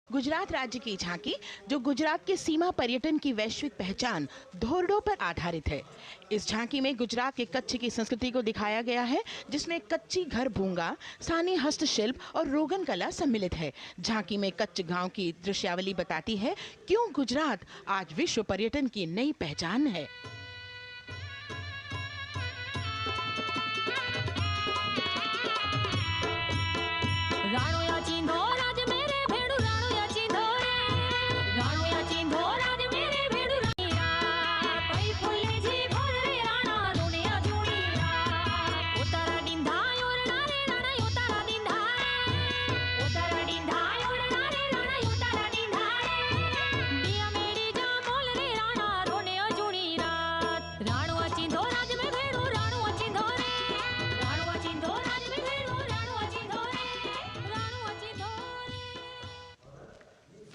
गुजरात राज्य की झांकी, जो गुजरात के सीमा पर्यटन की वैश्विक पहचान धोरडो पर आधारित है। इस झांकी में गुजरात के कच्छ की संस्कृति को दिखाया गया है, जिसमें कच्ची घर भूंगा, स्थानीय हस्तशिल्प और रोगन कला सम्मिलित है। झांकी में कच्छ गांव की दृश्यावली बताती है क्यों गुजरात आज विश्व पर्यटन की नई पहचान है।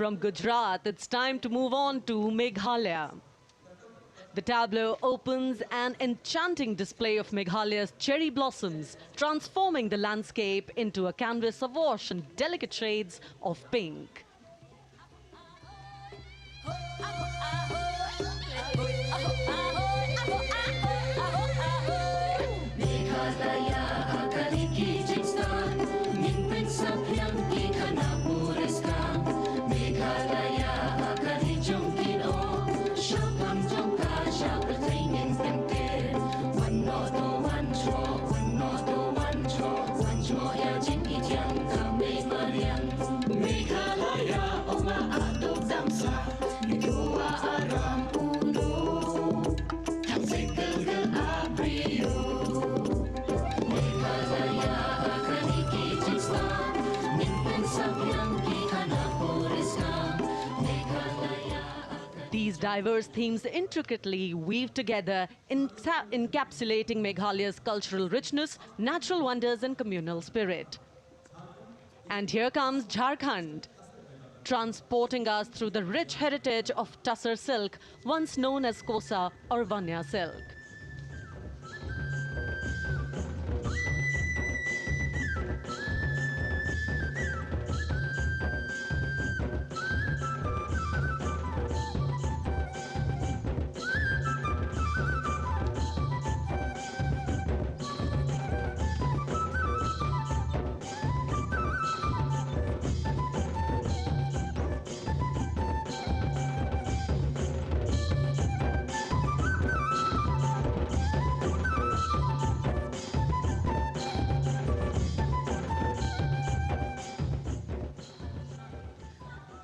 From Gujarat, it's time to move on to Meghalaya. The tableau opens an enchanting display of Meghalaya's cherry blossoms, transforming the landscape into a canvas awash in delicate shades of pink. These diverse themes intricately weave together, encapsulating Meghalaya's cultural richness, natural wonders and communal spirit. And here comes Jharkhand, transporting us through the rich heritage of Tussar silk, once known as Kosa or Vanya silk.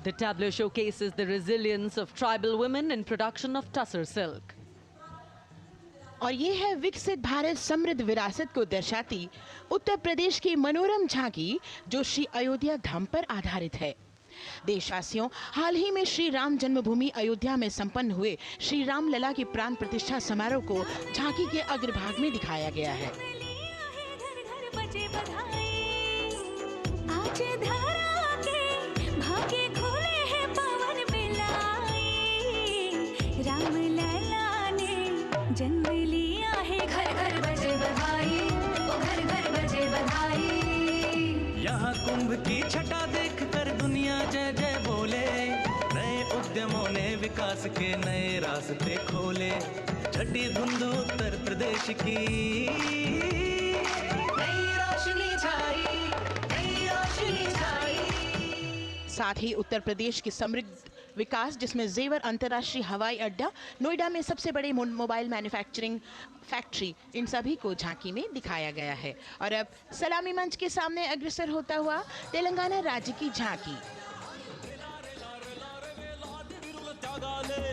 The tableau showcases the resilience of tribal women in production of Tussar silk. और ये है विकसित भारत समृद्ध विरासत को दर्शाती उत्तर प्रदेश की मनोरम झांकी, जो श्री अयोध्या धाम पर आधारित है। देशवासियों, हाल ही में श्री राम जन्मभूमि अयोध्या में संपन्न हुए श्री राम लला की प्राण प्रतिष्ठा समारोह को झांकी के अग्रभाग में दिखाया गया है। जन्म लिया है, घर घर बजे बधाई, ओ घर घर बजे बधाई। यहाँ कुंभ की छटा देख कर दुनिया जय जय बोले, नए उद्यमों ने विकास के नए रास्ते खोले। छठी धुंध उत्तर प्रदेश की नई रोशनी छाई, नई रोशनी छाई। साथ ही उत्तर प्रदेश की समृद्ध विकास, जिसमें जेवर अंतर्राष्ट्रीय हवाई अड्डा, नोएडा में सबसे बड़े मोबाइल मैन्युफैक्चरिंग फैक्ट्री, इन सभी को झांकी में दिखाया गया है। और अब सलामी मंच के सामने अग्रसर होता हुआ तेलंगाना राज्य की झांकी।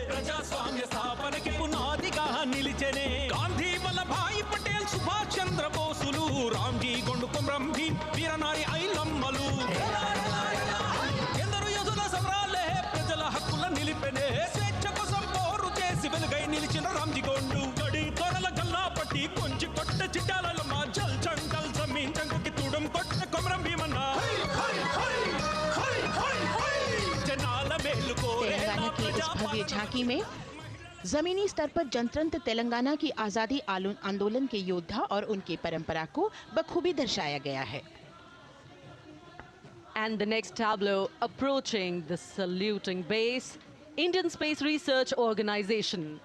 ప్రజాస్వామ్య స్థాపనకి పునాదిగా నిలిచెనే గాంధీ వల్లభాయ్ పటేల్ సుభాష్ చంద్ర బోసులు రామ్జీ గొండు కొమరం భీం వీరనారి ఐలమ్మలు ఎందరో యోధుల సమరాలే ప్రజల హక్కుల నిలిపెనే స్వేచ్ఛ కోసం పోరు చేసి వెలుగై నిలిచిన రామ్జీ గొండు గడి తొరల గల్లా పట్టి కొంచి కొట్ట చిట్టాలమ్మ జల్ జంగల్ జమీన్ జంగుకి తుడం కొట్ట కొమరం భీమన్న జనాల మేలు కోరే तेलंगाना की इस भव्य झांकी में जमीनी स्तर पर जनतंत्र तेलंगाना की आज़ादी आंदोलन के योद्धा और उनकी परंपरा को बखूबी दर्शाया गया है। And the next tableau approaching the saluting base, Indian Space Research Organization.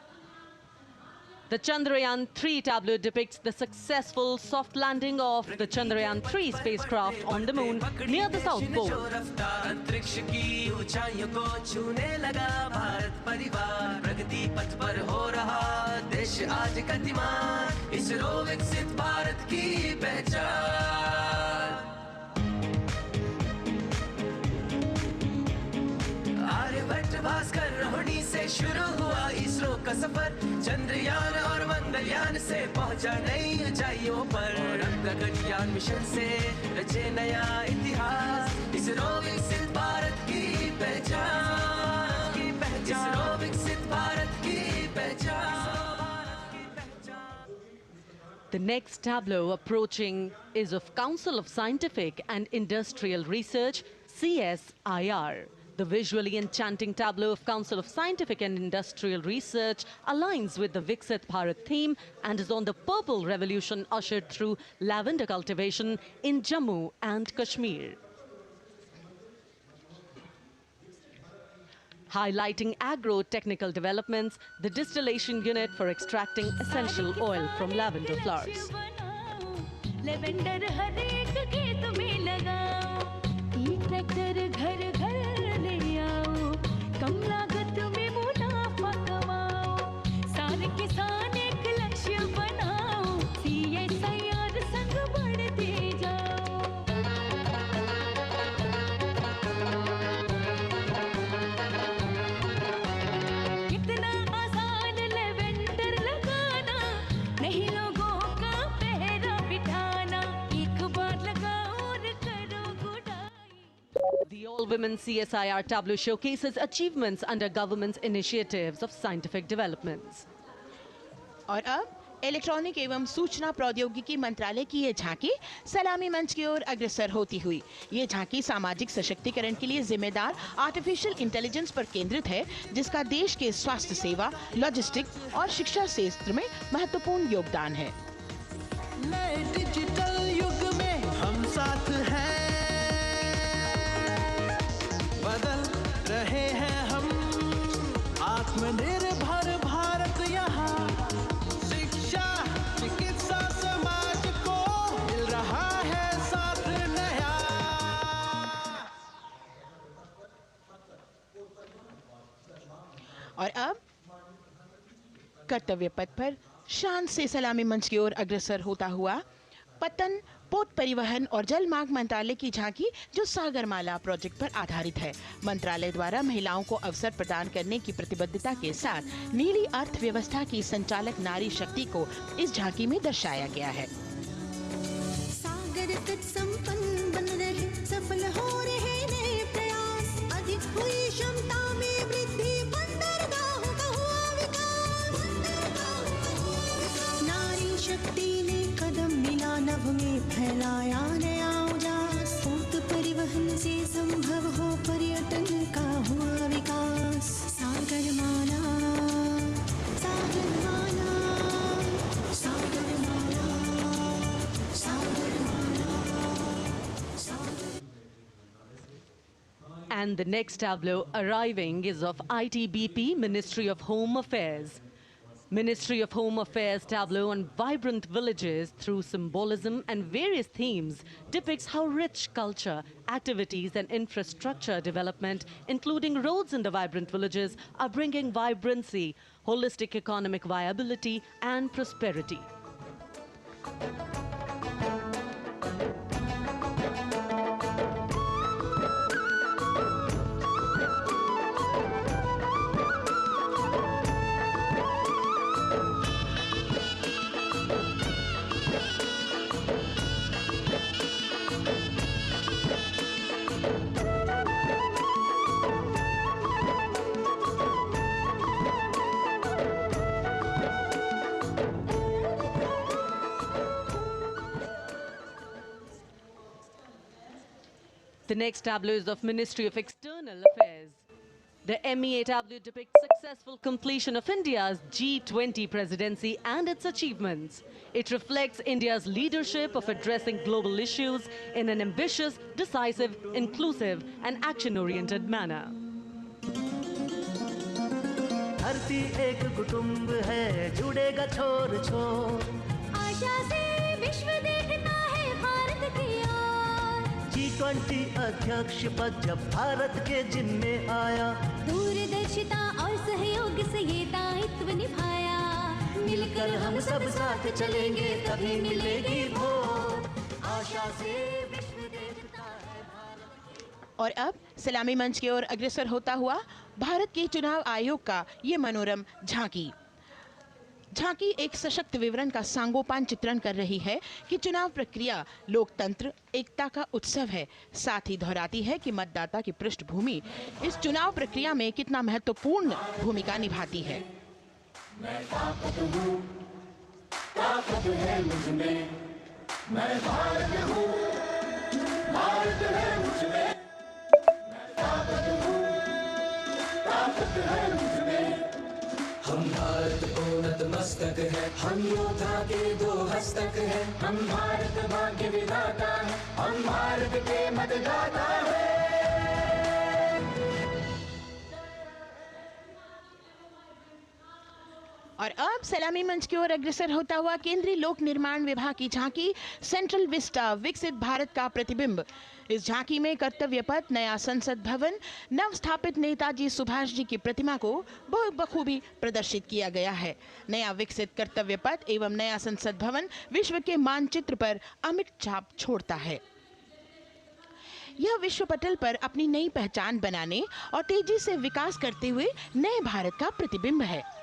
The Chandrayaan-3 tableau depicts the successful soft landing of the Chandrayaan-3 spacecraft on the moon near the South Pole. अंतरिक्ष की ऊंचाइयों को छूने लगा भारत परिवार प्रगति पथ पर हो रहा देश आज गतिमान इसरो विकसित भारत की पहचान आर्यभट्ट भास्कर रोहिणी से शुरू हुआ इसरो का सफर चंद्रयान और मंगलयान से पहुंचा नई ऊंचाइयों पर अब गगनयान मिशन से रचे नया इतिहास इसरो विकसित भारत की पहचान इसरो विकसित भारत की पहचान The next tableau approaching is of Council of Scientific and Industrial Research, CSIR. The visually enchanting tableau of Council of Scientific and Industrial Research aligns with the Viksit Bharat theme and is on the purple revolution ushered through lavender cultivation in Jammu and Kashmir. Highlighting agro-technical developments, the distillation unit for extracting essential oil from lavender flowers. Lavender हर एक खेत में लगाओ ई tractor घर घर ले आओ कम लागत में मुनाफा कमाओ सारे किसान एक लक्ष्य बनाओ CSIR संग बढ़ते जाओ कितना आसान लेवेंडर लगाना नहीं लोगों का पहरा बिठाना एक बार लगाओ और करो गुडाई The all-women CSIR tableau showcases achievements under government's initiatives of scientific developments. और अब इलेक्ट्रॉनिक एवं सूचना प्रौद्योगिकी मंत्रालय की ये झांकी सलामी मंच की ओर अग्रसर होती हुई। ये झांकी सामाजिक सशक्तिकरण के लिए जिम्मेदार आर्टिफिशियल इंटेलिजेंस पर केंद्रित है, जिसका देश के स्वास्थ्य सेवा, लॉजिस्टिक्स और शिक्षा क्षेत्र में महत्वपूर्ण योगदान है। नए डिजिटल युग में हम साथ हैं बदल रहे हैं हम आत्मनिर्भर भारत यहाँ शिक्षा चिकित्सा समाज को मिल रहा है साथ नया और अब कर्तव्य पथ पर शान से सलामी मंच की ओर अग्रसर होता हुआ पतन पोत परिवहन और जल मार्ग मंत्रालय की झांकी, जो सागरमाला प्रोजेक्ट पर आधारित है। मंत्रालय द्वारा महिलाओं को अवसर प्रदान करने की प्रतिबद्धता के साथ नीली अर्थव्यवस्था की संचालक नारी शक्ति को इस झांकी में दर्शाया गया है। सागर तट संपन्न बन रहे सफल हो रहे नए प्रयास अधिक हुई क्षमता में वृद्धि बंदरगाहों का हुआ विकास नारी शक्ति ने कदम मिला नभ में फैलाया नया उजास पोत परिवहन से संभव हो पर्यटन का हुआ विकास Sagarmala Sagarmala Sagarmala And the next tableau arriving is of ITBP, Ministry of Home Affairs. Ministry of Home Affairs tableau on vibrant villages through symbolism and various themes depicts how rich culture, activities and infrastructure development, including roads in the vibrant villages, are bringing vibrancy, holistic economic viability and prosperity. The next tableau is of Ministry of External Affairs. The MEAW depicts successful completion of India's G20 presidency and its achievements. It reflects India's leadership of addressing global issues in an ambitious, decisive, inclusive and action-oriented manner. धरती एक कुटुंब है, जुड़ेगा छोर छोर। आशा से विश्व देखता है भारत की ओर। G20 अध्यक्ष पद जब भारत के जिम्मे आया, दूरदर्शिता और सहयोग से ये दायित्व निभाया। मिलकर हम सब साथ चलेंगे तभी मिलेगी भोर। आशा से विश्व देखता है भारत। और अब सलामी मंच की ओर अग्रसर होता हुआ भारत के चुनाव आयोग का ये मनोरम झांकी एक सशक्त विवरण का सांगोपान चित्रण कर रही है कि चुनाव प्रक्रिया लोकतंत्र एकता का उत्सव है। साथ ही दोहराती है कि मतदाता की पृष्ठभूमि इस चुनाव प्रक्रिया में कितना महत्वपूर्ण भूमिका निभाती है। मैं ताकत हूँ, ताकत है मुझ में, मैं भारत हूँ, भारत है मुझ में, मैं ताकत हूँ, ताकत है मुझ में। हम भारत को नतमस्तक है, हम योद्धा के दो हस्तक है। हम भारत भाग्य विधाता है, हम भारत के मतदाता है। और अब सलामी मंच की ओर अग्रसर होता हुआ केंद्रीय लोक निर्माण विभाग की झांकी सेंट्रल विस्टा विकसित भारत का प्रतिबिंब। इस झांकी में कर्तव्य पथ, नया संसद भवन, नव स्थापित नेताजी सुभाष जी की प्रतिमा को बहुत बखूबी प्रदर्शित किया गया है। नया विकसित कर्तव्य पथ एवं नया संसद भवन विश्व के मानचित्र पर अमिट छाप छोड़ता है। यह विश्व पटल पर अपनी नई पहचान बनाने और तेजी से विकास करते हुए नए भारत का प्रतिबिंब है।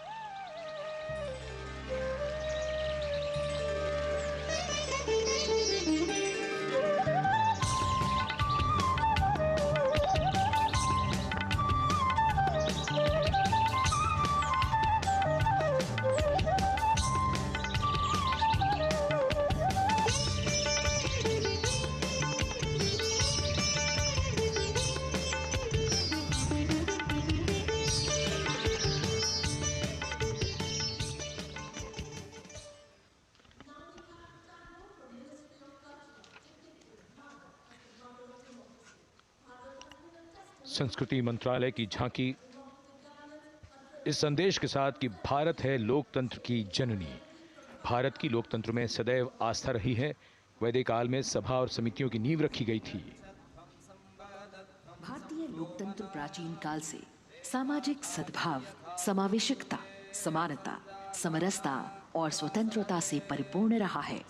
संस्कृति मंत्रालय की झांकी इस संदेश के साथ कि भारत है लोकतंत्र की जननी। भारत की लोकतंत्र में सदैव आस्था रही है। वैदिक काल में सभा और समितियों की नींव रखी गई थी। भारतीय लोकतंत्र प्राचीन काल से सामाजिक सद्भाव, समावेशकता, समानता, समरसता और स्वतंत्रता से परिपूर्ण रहा है।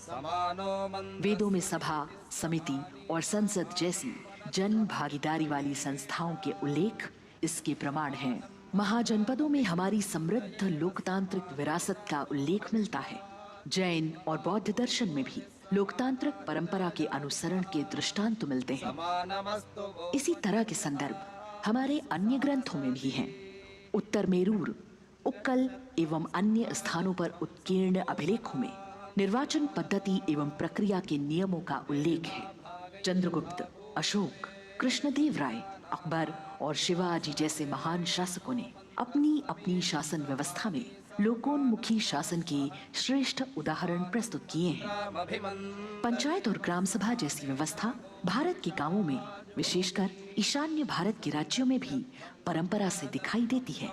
वेदों में सभा, समिति और संसद जैसी जन भागीदारी वाली संस्थाओं के उल्लेख इसके प्रमाण हैं। महाजनपदों में हमारी समृद्ध लोकतांत्रिक विरासत का उल्लेख मिलता है। जैन और बौद्ध दर्शन में भी लोकतांत्रिक परंपरा के अनुसरण के दृष्टांत मिलते हैं। इसी तरह के संदर्भ हमारे अन्य ग्रंथों में भी हैं। उत्तर मेरूर, उक्कल एवं अन्य स्थानों पर उत्कीर्ण अभिलेखों में निर्वाचन पद्धति एवं प्रक्रिया के नियमों का उल्लेख है। चंद्रगुप्त, अशोक, कृष्णदेव राय, अकबर और शिवाजी जैसे महान शासकों ने अपनी अपनी शासन व्यवस्था में लोकोन्मुखी शासन के श्रेष्ठ उदाहरण प्रस्तुत किए हैं। पंचायत और ग्राम सभा जैसी व्यवस्था भारत के गांवों में, विशेषकर ईशान्य भारत के राज्यों में भी परंपरा से दिखाई देती है।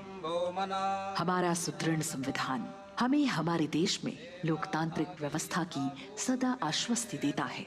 हमारा सुदृढ़ संविधान हमें हमारे देश में लोकतांत्रिक व्यवस्था की सदा आश्वस्ति देता है।